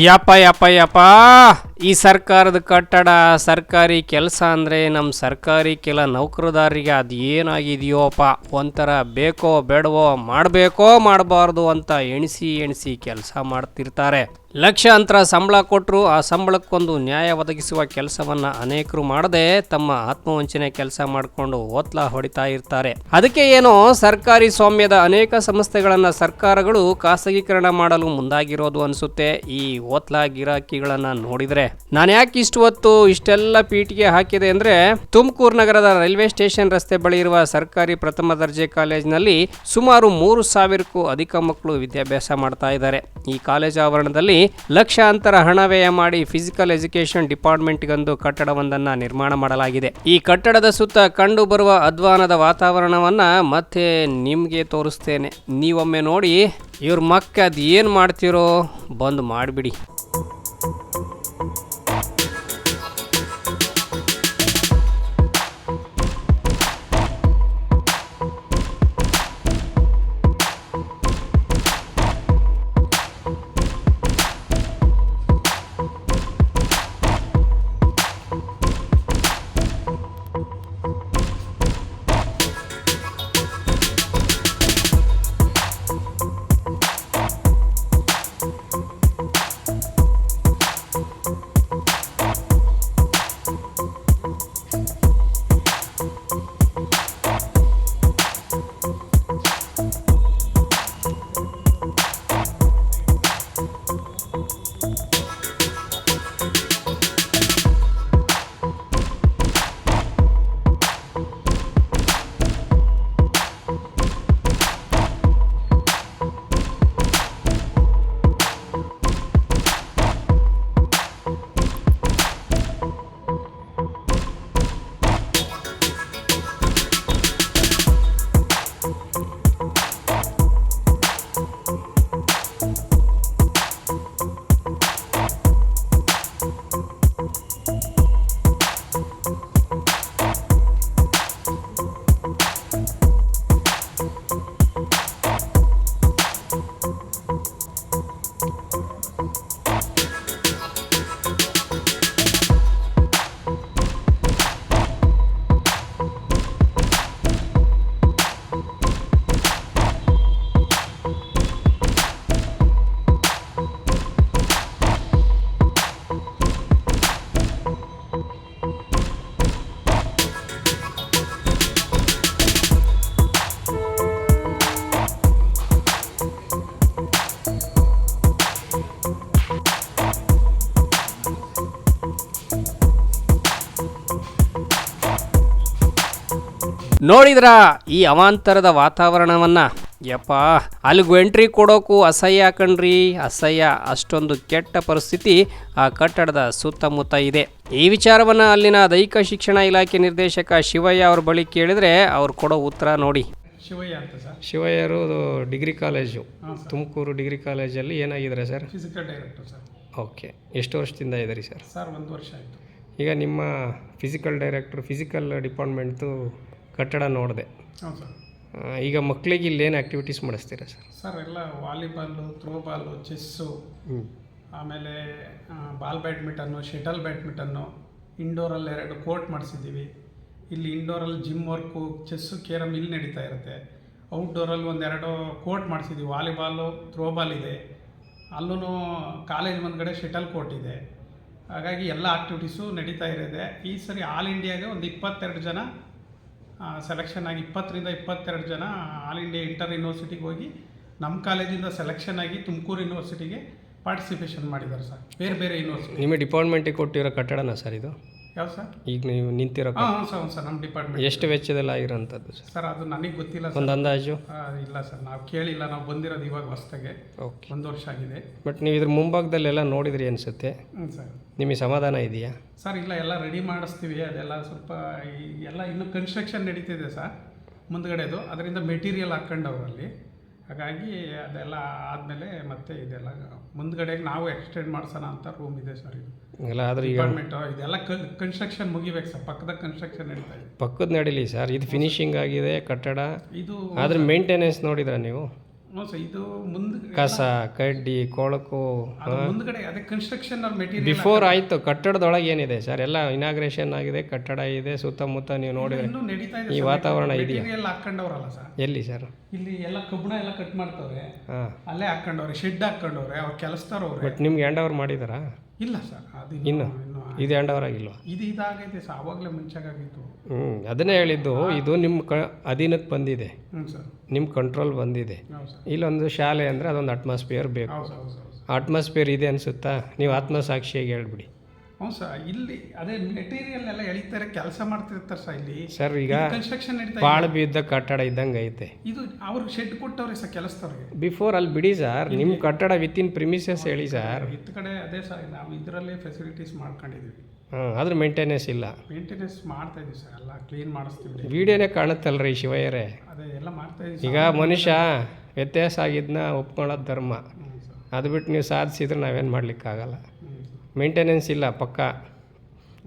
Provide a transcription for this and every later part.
ಯಪ್ಪ ಈ ಸರ್ಕಾರದ ಕಟ್ಟಡ ಸರ್ಕಾರಿ ಕೆಲಸ ಅಂದರೆ ನಮ್ಮ ಸರ್ಕಾರಿ ಕೆಲ ನೌಕರದಾರರಿಗೆ ಅದು ಏನಾಗಿದೆಯೋಪ್ಪ ಒಂಥರ ಬೇಕೋ ಬೇಡವೋ ಮಾಡಬೇಕೋ ಮಾಡಬಾರ್ದು ಅಂತ ಎಣಿಸಿ ಕೆಲಸ ಮಾಡ್ತಿರ್ತಾರೆ. ಲಕ್ಷಾಂತರ ಸಂಬಳ ಕೊಟ್ಟರು ಆ ಸಂಬಳಕ್ಕೊಂದು ನ್ಯಾಯ ಒದಗಿಸುವ ಕೆಲಸವನ್ನು ಅನೇಕರು ಮಾಡದೆ ತಮ್ಮ ಆತ್ಮವಂಚನೆ ಕೆಲಸ ಮಾಡಿಕೊಂಡು ಓತ್ಲ ಹೊಡಿತಾ ಇರ್ತಾರೆ. ಅದಕ್ಕೆ ಏನೋ ಸರ್ಕಾರಿ ಸ್ವಾಮ್ಯದ ಅನೇಕ ಸಂಸ್ಥೆಗಳನ್ನು ಸರ್ಕಾರಗಳು ಖಾಸಗೀಕರಣ ಮಾಡಲು ಮುಂದಾಗಿರೋದು ಅನಿಸುತ್ತೆ. ಈ ಓತ್ಲ ಗಿರಾಕಿಗಳನ್ನು ನೋಡಿದರೆ ನಾನು ಯಾಕೆ ಇಷ್ಟು ಹೊತ್ತು ಇಷ್ಟೆಲ್ಲ ಪೀಠಿಗೆ ಹಾಕಿದೆ ಅಂದರೆ, ತುಮಕೂರು ನಗರದ ರೈಲ್ವೆ ಸ್ಟೇಷನ್ ರಸ್ತೆ ಬಳಿ ಇರುವ ಸರ್ಕಾರಿ ಪ್ರಥಮ ದರ್ಜೆ ಕಾಲೇಜಿನಲ್ಲಿ ಸುಮಾರು 3,000ಕ್ಕೂ ಅಧಿಕ ಮಕ್ಕಳು ವಿದ್ಯಾಭ್ಯಾಸ ಮಾಡ್ತಾ ಇದ್ದಾರೆ. ಈ ಕಾಲೇಜು ಆವರಣದಲ್ಲಿ ಲಕ್ಷಾಂತರ ಹಣ ವ್ಯಯ ಮಾಡಿ ಫಿಸಿಕಲ್ ಎಜುಕೇಶನ್ ಡಿಪಾರ್ಟ್ಮೆಂಟ್ಗೊಂದು ಕಟ್ಟಡವೊಂದನ್ನು ನಿರ್ಮಾಣ ಮಾಡಲಾಗಿದೆ. ಈ ಕಟ್ಟಡದ ಸುತ್ತ ಕಂಡು ಬರುವ ಅಧ್ವಾನದ ವಾತಾವರಣವನ್ನ ಮತ್ತೆ ನಿಮ್ಗೆ ತೋರಿಸ್ತೇನೆ. ನೀವೊಮ್ಮೆ ನೋಡಿ ಇವ್ರ ಮಕ್ಕ ಅದು ಏನು ಮಾಡ್ತಿರೋ ಬಂದು ಮಾಡಿಬಿಡಿ. ನೋಡಿದ್ರ ಈ ಅವಾಂತರದ ವಾತಾವರಣವನ್ನ? ಯಪ್ಪ, ಅಲ್ಲಿಗೂ ಎಂಟ್ರಿ ಕೊಡೋಕು ಅಸಹ್ಯ ಕಣ್ರಿ, ಅಸಹ್ಯ. ಅಷ್ಟೊಂದು ಕೆಟ್ಟ ಪರಿಸ್ಥಿತಿ ಆ ಕಟ್ಟಡದ ಸುತ್ತಮುತ್ತ ಇದೆ. ಈ ವಿಚಾರವನ್ನ ಅಲ್ಲಿನ ದೈಹಿಕ ಶಿಕ್ಷಣ ಇಲಾಖೆ ನಿರ್ದೇಶಕ ಶಿವಯ್ಯ ಅವ್ರ ಬಳಿ ಕೇಳಿದ್ರೆ ಅವ್ರು ಕೊಡೋ ಉತ್ತರ ನೋಡಿ. ಶಿವಯ್ಯ ಅಂತ ಸರ್. ಶಿವಯ್ಯರು ಡಿಗ್ರಿ ಕಾಲೇಜು, ತುಮಕೂರು ಡಿಗ್ರಿ ಕಾಲೇಜಲ್ಲಿ ಏನಾಗಿದ್ದಾರೆ sir? Physical director sir. Okay, ಎಷ್ಟು ವರ್ಷದಿಂದ ಇದ್ದೀರಿ ಸರ್? ಸರ್ 1 ವರ್ಷ ಆಯಿತು. ಈಗ ನಿಮ್ಮ ಫಿಸಿಕಲ್ ಡೈರೆಕ್ಟರ್ ಫಿಸಿಕಲ್ ಡಿಪಾರ್ಟ್ಮೆಂಟ್ದು ಕಟ್ಟಡ ನೋಡಿದೆ. ಹೌದು ಸರ್. ಈಗ ಮಕ್ಕಳಿಗೆ ಇಲ್ಲೇನು ಆ್ಯಕ್ಟಿವಿಟೀಸ್ ಮಾಡಿಸ್ತೀರಾ ಸರ್? ಸರ್ ಎಲ್ಲ ವಾಲಿಬಾಲು, ಥ್ರೋಬಾಲು, ಚೆಸ್ಸು, ಆಮೇಲೆ ಬಾಲ್ ಬ್ಯಾಡ್ಮಿಂಟನ್ನು, ಶಟಲ್ ಬ್ಯಾಡ್ಮಿಂಟನ್ನು, ಇಂಡೋರಲ್ಲಿ 2 ಕೋರ್ಟ್ ಮಾಡಿಸಿದ್ದೀವಿ. ಇಲ್ಲಿ ಇಂಡೋರಲ್ಲಿ ಜಿಮ್ ವರ್ಕು, ಚೆಸ್ಸು, ಕೇರಮ್ ಇಲ್ಲಿ ನಡೀತಾ ಇರುತ್ತೆ. ಔಟ್ಡೋರಲ್ಲಿ 1-2 ಕೋರ್ಟ್ ಮಾಡಿಸಿದ್ದೀವಿ. ವಾಲಿಬಾಲು, ಥ್ರೋಬಾಲ್ ಇದೆ. ಅಲ್ಲೂ ಕಾಲೇಜ್ ಮುಂದ್ಗಡೆ ಶಟಲ್ ಕೋರ್ಟ್ ಇದೆ. ಹಾಗಾಗಿ ಎಲ್ಲ ಆ್ಯಕ್ಟಿವಿಟೀಸು ನಡೀತಾ ಇರೋದೆ. ಈ ಸರಿ ಆಲ್ ಇಂಡಿಯಾಗೆ ಒಂದು 22 ಜನ ಸೆಲೆಕ್ಷನ್ ಆಗಿ, 20ರಿಂದ 22 ಜನ ಆಲ್ ಇಂಡಿಯಾ ಇಂಟರ್ ಯೂನಿವರ್ಸಿಟಿಗೆ ಹೋಗಿ ನಮ್ಮ ಕಾಲೇಜಿಂದ ಸೆಲೆಕ್ಷನ್ ಆಗಿ ತುಮಕೂರು ಯೂನಿವರ್ಸಿಟಿಗೆ ಪಾರ್ಟಿಸಿಪೇಷನ್ ಮಾಡಿದ್ದಾರೆ ಸರ್. ಬೇರೆ ಬೇರೆ ಯೂನಿವರ್ಸಿಟಿ. ನಿಮ್ಮ ಡಿಪಾರ್ಟ್ಮೆಂಟಿಗೆ ಕೊಟ್ಟಿರೋ ಕಟ್ಟಡನ ಸರ್ ಇದು? ಯಾವ ಸರ್? ಈಗ ನೀವು ನಿಂತಿರೋ? ಹಾಂ ಸರ್ ನಮ್ಮ ಡಿಪಾರ್ಟ್ಮೆಂಟ್. ಎಷ್ಟು ವೆಚ್ಚದಲ್ಲಿ ಆಗಿರೋಂಥದ್ದು ಸರ್? ಸರ್ ಅದು ನನಗೆ ಗೊತ್ತಿಲ್ಲ ಸರ್. ಒಂದು ಅಂದಾಜು? ಇಲ್ಲ ಸರ್, ನಾವು ಕೇಳಿಲ್ಲ. ನಾವು ಬಂದಿರೋದು ಇವಾಗ ಹೊಸ್ದಾಗೆ. ಓಕೆ, 1 ವರ್ಷ ಆಗಿದೆ. ಬಟ್ ನೀವು ಇದ್ರ ಮುಂಭಾಗದಲ್ಲೆಲ್ಲ ನೋಡಿದ್ರಿ ಅನಿಸುತ್ತೆ. ಸರ್. ನಿಮಗೆ ಸಮಾಧಾನ ಇದೆಯಾ ಸರ್? ಇಲ್ಲ, ಎಲ್ಲ ರೆಡಿ ಮಾಡಿಸ್ತೀವಿ. ಅದೆಲ್ಲ ಸ್ವಲ್ಪ ಎಲ್ಲ ಇನ್ನೂ ಕನ್ಸ್ಟ್ರಕ್ಷನ್ ನಡೀತಿದೆ ಸರ್ ಮುಂದ್ಗಡೆದು. ಅದರಿಂದ ಮೆಟೀರಿಯಲ್ ಹಾಕ್ಕೊಂಡವ್ರಲ್ಲಿ. ಹಾಗಾಗಿ ಅದೆಲ್ಲ ಆದಮೇಲೆ ಮತ್ತೆ ಇದೆಲ್ಲ ಮುಂದ್ಗಡೆಗೆ ನಾವು ಎಕ್ಸ್ಟೆಂಡ್ ಮಾಡಿಸೋಣ ಅಂತ ರೂಮ್ ಇದೆ ಸರ್. ಇದು ಎಲ್ಲ ಆದರೆ ಡಿಪಾರ್ಟ್ಮೆಂಟು ಇದೆಲ್ಲ ಕನ್ಸ್ಟ್ರಕ್ಷನ್ ಮುಗಿಬೇಕು ಸರ್. ಪಕ್ಕದ ಕನ್ಸ್ಟ್ರಕ್ಷನ್ ನಡೀತಾ ಇದೆ. ಪಕ್ಕದ ನಡೀಲಿ ಸರ್. ಇದು ಫಿನಿಶಿಂಗ್ ಆಗಿದೆ ಕಟ್ಟಡ. ಇದು ಆದರೆ ಮೇಂಟೆನೆನ್ಸ್ ನೋಡಿದ್ರಾ ನೀವು? ಹ್ಞೂ ಸರ್, ಇದು ಮುಂದೆ ಕಸ ಕಡ್ಡಿ ಕೊಳಕು ಮುಂದ್ಗಡೆ ಅದೇ ಕನ್ಸ್ಟ್ರಕ್ಷನ್ ಮೆಟೀರಿಯಲ್ ಬಿಫೋರ್ ಆಯಿತು. ಕಟ್ಟಡದೊಳಗೆ ಏನಿದೆ ಸರ್? ಎಲ್ಲ ಇನಾಗ್ರೇಷನ್ ಆಗಿದೆ, ಕಟ್ಟಡ ಇದೆ, ಸುತ್ತಮುತ್ತ ನೀವು ನೋಡಿದ್ರೆ ಇನ್ನೂ ನಡೀತಾ ಇದೆ. ಈ ವಾತಾವರಣ ಇದೆಯಾ? ಮೆಟೀರಿಯಲ್ ಹಾಕೊಂಡವ್ರಲ್ಲ ಸರ್, ಎಲ್ಲಿ ಸರ್? ಇಲ್ಲಿ ಎಲ್ಲ ಕಬ್ಬಣ ಎಲ್ಲ ಕಟ್ ಮಾಡ್ತವ್ರೆ, ಹಾಂ, ಅಲ್ಲೇ ಹಾಕೊಂಡವ್ರೆ, ಶೆಡ್ ಹಾಕೊಂಡವ್ರೆ, ಅವ್ರು ಕೆಲಸದವ್ರೆ. ಬಟ್ ನಿಮ್ಗೆ ಹ್ಯಾಂಡ್ ಓವರ್ ಮಾಡಿದಾರಾ? ಇಲ್ಲ ಸರ್, ಅದು ಇನ್ನು ಇದು ಹ್ಯಾಂಡ್ ಓವರ್ ಆಗಿಲ್ವಾ? ಇದಾಗೈತೆ ಸರ್, ಆವಾಗಲೇ ಮುಂಚಾಗಿತ್ತು. ಅದನ್ನೇ ಹೇಳಿದ್ದು, ಇದು ನಿಮ್ಮ ಅಧೀನಕ್ಕೆ ಬಂದಿದೆ, ಹ್ಞೂ ಸರ್, ನಿಮ್ಮ ಕಂಟ್ರೋಲ್ ಬಂದಿದೆ. ಹೌದು ಸರ್, ಇಲ್ಲೊಂದು ಶಾಲೆ ಅಂದರೆ ಅದೊಂದು ಅಟ್ಮಾಸ್ಫಿಯರ್ ಬೇಕು. ಹೌದು ಸರ್, ಹೌದು ಸರ್. ಅಟ್ಮಾಸ್ಫಿಯರ್ ಇದೆ ಅನಿಸುತ್ತಾ? ನೀವು ಆತ್ಮಸಾಕ್ಷಿಯಾಗಿ ಹೇಳ್ಬಿಡಿ. ಹ್ಞೂ ಸರ್, ಇಲ್ಲಿ ಅದೇ ಮೆಟೀರಿಯಲ್ ಎಲ್ಲ ಎಳಿತಾರೆ, ಕೆಲಸ ಮಾಡ್ತಿರ್ತಾರೆ ಸರ್. ಇಲ್ಲಿ ಸರ್ ಈಗ ಕನ್ಸ್ಟ್ರಕ್ಷನ್ ನಡೀತಾ ಬಾಳು ಬಿದ್ದ ಕಟ್ಟಡ ಇದ್ದಂಗೆ ಐತೆ. ಇದು ಅವ್ರಿಗೆ ಶೆಡ್ ಕೊಟ್ಟವ್ರೆ ಸರ್ ಕೆಲಸದವ್ರಿಗೆ. ಬಿಫೋರ್ ಅಲ್ಲಿ ಬಿಡಿ ಸರ್, ನಿಮ್ಮ ಕಟ್ಟಡ ವಿತಿನ್ ಪ್ರಿಮಿಸಸ್ ಹೇಳಿ ಸರ್. ಇತ್ತ ಕಡೆ ಅದೇ ಸರ್, ನಾವು ಇದರಲ್ಲೇ ಫೆಸಿಲಿಟೀಸ್ ಮಾಡ್ಕೊಂಡಿದ್ದೀವಿ. ಹಾಂ, ಆದ್ರೆ ಮೇಂಟೆನೆನ್ಸ್ ಇಲ್ಲ. ಮೇಂಟೆನೆನ್ಸ್ ಮಾಡ್ತಾ ಇದೀವಿ ಸರ್, ಎಲ್ಲ ಕ್ಲೀನ್ ಮಾಡಿಸ್ತೀವಿ. ವಿಡಿಯೋನೇ ಕಾಣುತ್ತಲ್ರಿ ಶಿವಯ್ಯರೇ. ಅದೇ ಎಲ್ಲ ಮಾಡ್ತಾ ಇದೀವಿ. ಈಗ ಮನುಷ್ಯ ವ್ಯತ್ಯಾಸ ಆಗಿದ್ದನ್ನ ಒಪ್ಕೊಳ್ಳೋದು ಧರ್ಮ. ಅದು ಬಿಟ್ಟು ನೀವು ಸಾಧಿಸಿದ್ರೆ ನಾವೇನು ಮಾಡಲಿಕ್ಕಾಗಲ್ಲ. ಮೇಂಟೆನೆನ್ಸ್ ಇಲ್ಲ, ಪಕ್ಕ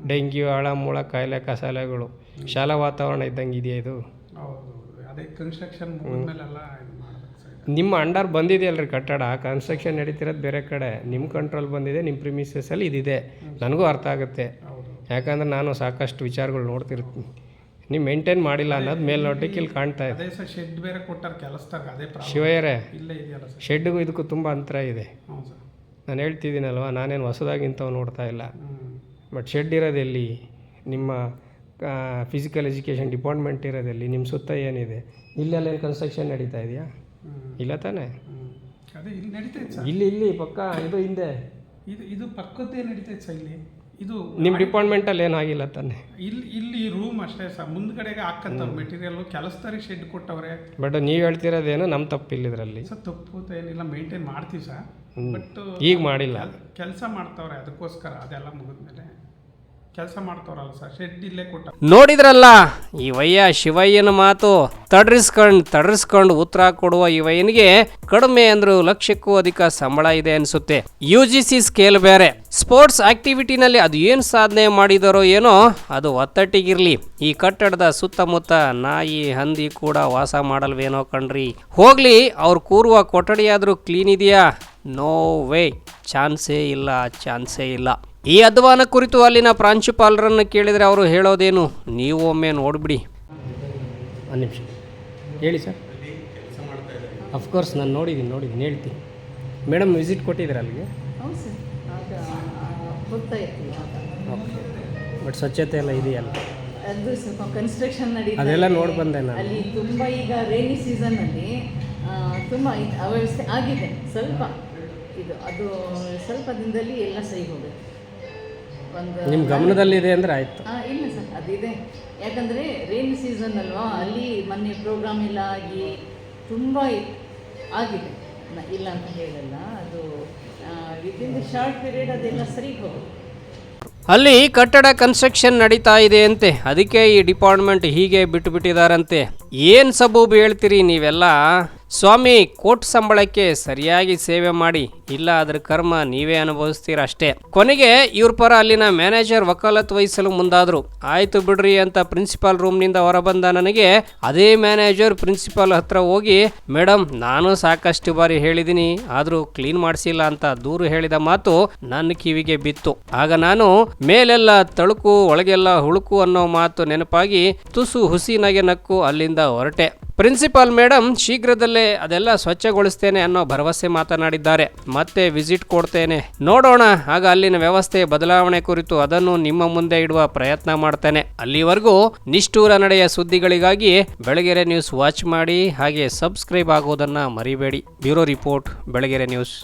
ಡೆಂಗ್ಯೂ, ಹಳ ಮೂಳ ಕಾಯಿಲೆ ಕಸಾಲೆಗಳು, ಶಾಲಾ ವಾತಾವರಣ ಇದ್ದಂಗೆ ಇದೆಯಾ ಇದು? ಹೌದು, ಅದೇ ಕನ್ಸ್ಟ್ರಕ್ಷನ್ ಮುಗಿದ್ಮೇಲೆಲ್ಲ ಇದು ಮಾಡ್ಬೇಕು ಸರ್. ನಿಮ್ಮ ಅಂಡರ್ ಬಂದಿದೆಯಲ್ರಿ ಕಟ್ಟಡ, ಕನ್ಸ್ಟ್ರಕ್ಷನ್ ನಡೀತಿರೋದು ಬೇರೆ ಕಡೆ, ನಿಮ್ಮ ಕಂಟ್ರೋಲ್ ಬಂದಿದೆ, ನಿಮ್ಮ ಪ್ರಿಮಿಸಸ್ಸಲ್ಲಿ ಇದಿದೆ. ನನಗೂ ಅರ್ಥ ಆಗುತ್ತೆ, ಯಾಕಂದ್ರೆ ನಾನು ಸಾಕಷ್ಟು ವಿಚಾರಗಳು ನೋಡ್ತಿರ್ತೀನಿ. ನೀವು ಮೇಂಟೈನ್ ಮಾಡಿಲ್ಲ ಅನ್ನೋದು ಮೇಲ್ನೋಟಕ್ಕೆ ಇಲ್ಲಿ ಕಾಣ್ತಾ ಇದೆ. ಅದೇ ಸರ್, ಶೆಡ್ ಬೇರೆ ಕೊಟ್ಟಾರ ಕೆಲಸದಾಗ, ಅದೇ ಶಿವಯ್ಯರೇ, ಇಲ್ಲೇ ಇದೆಯಲ್ಲ ಸರ್, ಶೆಡ್ಗೂ ಇದಕ್ಕೂ ತುಂಬ ಅಂತರ ಇದೆ. ಹ್ಞೂ ಸರ್, ನಾನು ಹೇಳ್ತಿದ್ದೀನಲ್ವ, ನಾನೇನು ಹೊಸದಾಗಿಂತವು ನೋಡ್ತಾ ಇಲ್ಲ. ಬಟ್ ಶೆಡ್ ಇರೋದೆಲ್ಲಿ? ನಿಮ್ಮ ಫಿಸಿಕಲ್ ಎಜುಕೇಷನ್ ಡಿಪಾರ್ಟ್ಮೆಂಟ್ ಇರೋದೆಲ್ಲಿ? ನಿಮ್ಮ ಸುತ್ತ ಏನಿದೆ? ಇಲ್ಲೆಲ್ಲ ಏನು ಕನ್ಸ್ಟ್ರಕ್ಷನ್ ನಡೀತಾ ಇದೆಯಾ? ಇಲ್ಲ ತಾನೇ? ಅದೇ ಇಲ್ಲಿ ನಡೀತೈತೆ ಸರ್, ಇಲ್ಲಿ ಪಕ್ಕ ಇದು ಹಿಂದೆ ಇದು ಪಕ್ಕದ್ದೇ ನಡೀತೈತೆ ಸರ್. ಇಲ್ಲಿ ಇದು ನಿಮ್ಮ ಡಿಪಾರ್ಟ್ಮೆಂಟಲ್ಲಿ ಏನಾಗಿಲ್ಲ ತಾನೆ? ಇಲ್ಲಿ ರೂಮ್ ಅಷ್ಟೇ ಸರ್, ಮುಂದ್ಗಡೆಗೆ ಹಾಕಂತವ್ರು ಮೆಟೀರಿಯಲ್, ಕೆಲಸದಾರಿಗೆ ಶೆಡ್ ಕೊಟ್ಟವ್ರೆ. ಬಟ್ ನೀವು ಹೇಳ್ತಿರೋದೇನು ನಮ್ಮ ತಪ್ಪಿಲ್ಲ ಇದರಲ್ಲಿ? ಸರ್, ತಪ್ಪು ಏನಿಲ್ಲ, ಮೇಂಟೈನ್ ಮಾಡ್ತೀವಿ ಸರ್. ಬಟ್ ಈಗ ಮಾಡಿಲ್ಲ, ಕೆಲಸ ಮಾಡ್ತವ್ರೆ, ಅದಕ್ಕೋಸ್ಕರ ಅದೆಲ್ಲ ಮುಗಿದ್ಮೇಲೆ ಕೆಲಸ ಮಾಡ್ತವ್ರಲ್ಲ ಸರ್, ಶೆಡ್ ಇಲ್ಲೇ ಕೊಟ್ಟ. ನೋಡಿದ್ರಲ್ಲ ಈ ವಯ್ಯ ಶಿವಯ್ಯನ ಮಾತು. ತಡ್ರಿಸ್ಕೊಂಡು ಉತ್ತರ ಕೊಡುವ ಈ ವಯ್ಯನಿಗೆ ಕಡಿಮೆ ಅಂದ್ರೂ ಲಕ್ಷಕ್ಕೂ ಅಧಿಕ ಸಂಬಳ ಇದೆ ಅನಿಸುತ್ತೆ. UGC ಸ್ಕೇಲ್ ಬೇರೆ. ಸ್ಪೋರ್ಟ್ಸ್ ಆಕ್ಟಿವಿಟಿನಲ್ಲಿ ಅದು ಏನು ಸಾಧನೆ ಮಾಡಿದಾರೋ ಏನೋ, ಅದು ಒತ್ತಟ್ಟಿಗಿರ್ಲಿ. ಈ ಕಟ್ಟಡದ ಸುತ್ತಮುತ್ತ ನಾಯಿ ಹಂದಿ ಕೂಡ ವಾಸ ಮಾಡಲ್ವೇನೋ ಕಣ್ರಿ. ಹೋಗ್ಲಿ, ಅವ್ರು ಕೂರುವ ಕೊಠಡಿಯಾದರೂ ಕ್ಲೀನ್ ಇದೆಯಾ? ನೋ ವೇ, ಚಾನ್ಸೇ ಇಲ್ಲ. ಈ ಅಧ್ವಾನ ಕುರಿತು ಅಲ್ಲಿನ ಪ್ರಾಂಶುಪಾಲರನ್ನು ಕೇಳಿದರೆ ಅವರು ಹೇಳೋದೇನು ನೀವು ಒಮ್ಮೆ ನೋಡಿಬಿಡಿ. ಒಂದು ನಿಮಿಷ ಹೇಳಿ ಸರ್. ಅಫ್ಕೋರ್ಸ್ ನಾನು ನೋಡಿದ್ದೀನಿ ಹೇಳ್ತೀನಿ. ಮೇಡಮ್ ವಿಸಿಟ್ ಕೊಟ್ಟಿದ್ದೀರಾ ಅಲ್ಲಿಗೆ? ಹೌದು ಸರ್, ಹೋಗ್ತಾ ಇರ್ತೀವಿ. ಓಕೆ, ಬಟ್ ಸ್ವಚ್ಛತೆ ಎಲ್ಲ ಇದೆಯಲ್ಲ? ಅದು ಸ್ವಲ್ಪ ಕನ್ಸ್ಟ್ರಕ್ಷನ್ ನಡೀತಾ ಅದೆಲ್ಲ ನೋಡಿ ಬಂದೆ ನಾನು. ಅಲ್ಲಿ ತುಂಬ ಈಗ ರೈನಿ ಸೀಸನ್ನಲ್ಲಿ ತುಂಬ ಅವ್ಯವಸ್ಥೆ ಆಗಿದೆ. ಸ್ವಲ್ಪ ಅದು ಸ್ವಲ್ಪ ದಿನದಲ್ಲಿ ಎಲ್ಲ ಸರಿ ಹೋಗುತ್ತೆ. ನಿಮ್ಮ ಗಮನದಲ್ಲಿದೆ ಅಂದರೆ ಆಯಿತು. ಇಲ್ಲ ಸರ್, ಅದಿದೆ. ಯಾಕಂದರೆ ರೈನಿ ಸೀಸನ್ ಅಲ್ವಾ, ಅಲ್ಲಿ ಮೊನ್ನೆ ಪ್ರೋಗ್ರಾಮ್ ಎಲ್ಲ ಆಗಿ ತುಂಬ ಆಗಿದೆ. ಇಲ್ಲ ಅಂತ ಹೇಳಲ್ಲ, ಅದು ವಿದಿನ್ ದಿ ಶಾರ್ಟ್ ಪೀರಿಯಡ್ ಅದೆಲ್ಲ ಸರಿ ಹೋಗುತ್ತೆ. ಅಲ್ಲಿ ಕಟ್ಟಡ ಕನ್ಸ್ಟ್ರಕ್ಷನ್ ನಡೀತಾ ಇದೆ ಅಂತೆ, ಅದಕ್ಕೆ ಈ ಡಿಪಾರ್ಟ್ಮೆಂಟ್ ಹೀಗೆ ಬಿಟ್ಟಿದಾರಂತೆ. ಏನು ಸಬೂಬು ಹೇಳ್ತೀರಿ ನೀವೆಲ್ಲ? ಸ್ವಾಮಿ, ಕೋಟ್ ಸಂಬಳಕ್ಕೆ ಸರಿಯಾಗಿ ಸೇವೆ ಮಾಡಿ, ಇಲ್ಲ ಅದ್ರ ಕರ್ಮ ನೀವೇ ಅನುಭವಿಸ್ತೀರ ಅಷ್ಟೇ. ಕೊನೆಗೆ ಇವ್ರ ಪರ ಅಲ್ಲಿನ ಮ್ಯಾನೇಜರ್ ವಕಾಲತ್ ವಹಿಸಲು ಮುಂದಾದ್ರು. ಆಯ್ತು ಬಿಡ್ರಿ ಅಂತ ಪ್ರಿನ್ಸಿಪಾಲ್ ರೂಮ್ನಿಂದ ಹೊರಬಂದ ನನಗೆ ಅದೇ ಮ್ಯಾನೇಜರ್ ಪ್ರಿನ್ಸಿಪಾಲ್ ಹತ್ರ ಹೋಗಿ, ಮೇಡಮ್ ನಾನು ಸಾಕಷ್ಟು ಬಾರಿ ಹೇಳಿದ್ದೀನಿ, ಆದರೂ ಕ್ಲೀನ್ ಮಾಡಿಸಿಲ್ಲ ಅಂತ ದೂರು ಹೇಳಿದ ಮಾತು ನನ್ನ ಕಿವಿಗೆ ಬಿತ್ತು. ಆಗ ನಾನು ಮೇಲೆಲ್ಲ ತಳುಕು ಒಳಗೆಲ್ಲ ಹುಳುಕು ಅನ್ನೋ ಮಾತು ನೆನಪಾಗಿ ತುಸು ಹುಸಿನಗೆ ನಕ್ಕು ಅಲ್ಲಿಂದ ಹೊರಟೆ. ಪ್ರಿನ್ಸಿಪಾಲ್ ಮೇಡಮ್ ಶೀಘ್ರದಲ್ಲೇ ಅದೆಲ್ಲ ಸ್ವಚ್ಛಗೊಳಿಸ್ತೇನೆ ಅನ್ನೋ ಭರವಸೆ ಮಾತನಾಡಿದ್ದಾರೆ. ಮತ್ತೆ ವಿಸಿಟ್ ಕೊಡ್ತೇನೆ, ನೋಡೋಣ. ಆಗ ಅಲ್ಲಿನ ವ್ಯವಸ್ಥೆ ಬದಲಾವಣೆ ಕುರಿತು ಅದನ್ನು ನಿಮ್ಮ ಮುಂದೆ ಇಡುವ ಪ್ರಯತ್ನ ಮಾಡ್ತೇನೆ. ಅಲ್ಲಿವರೆಗೂ ನಿಷ್ಠೂರ ನಡೆಯ ಸುದ್ದಿಗಳಿಗಾಗಿ ಬೆಳಗೆರೆ ನ್ಯೂಸ್ ವಾಚ್ ಮಾಡಿ, ಹಾಗೆ ಸಬ್ಸ್ಕ್ರೈಬ್ ಆಗೋದನ್ನು ಮರಿಬೇಡಿ. Bureau report, Belagere news.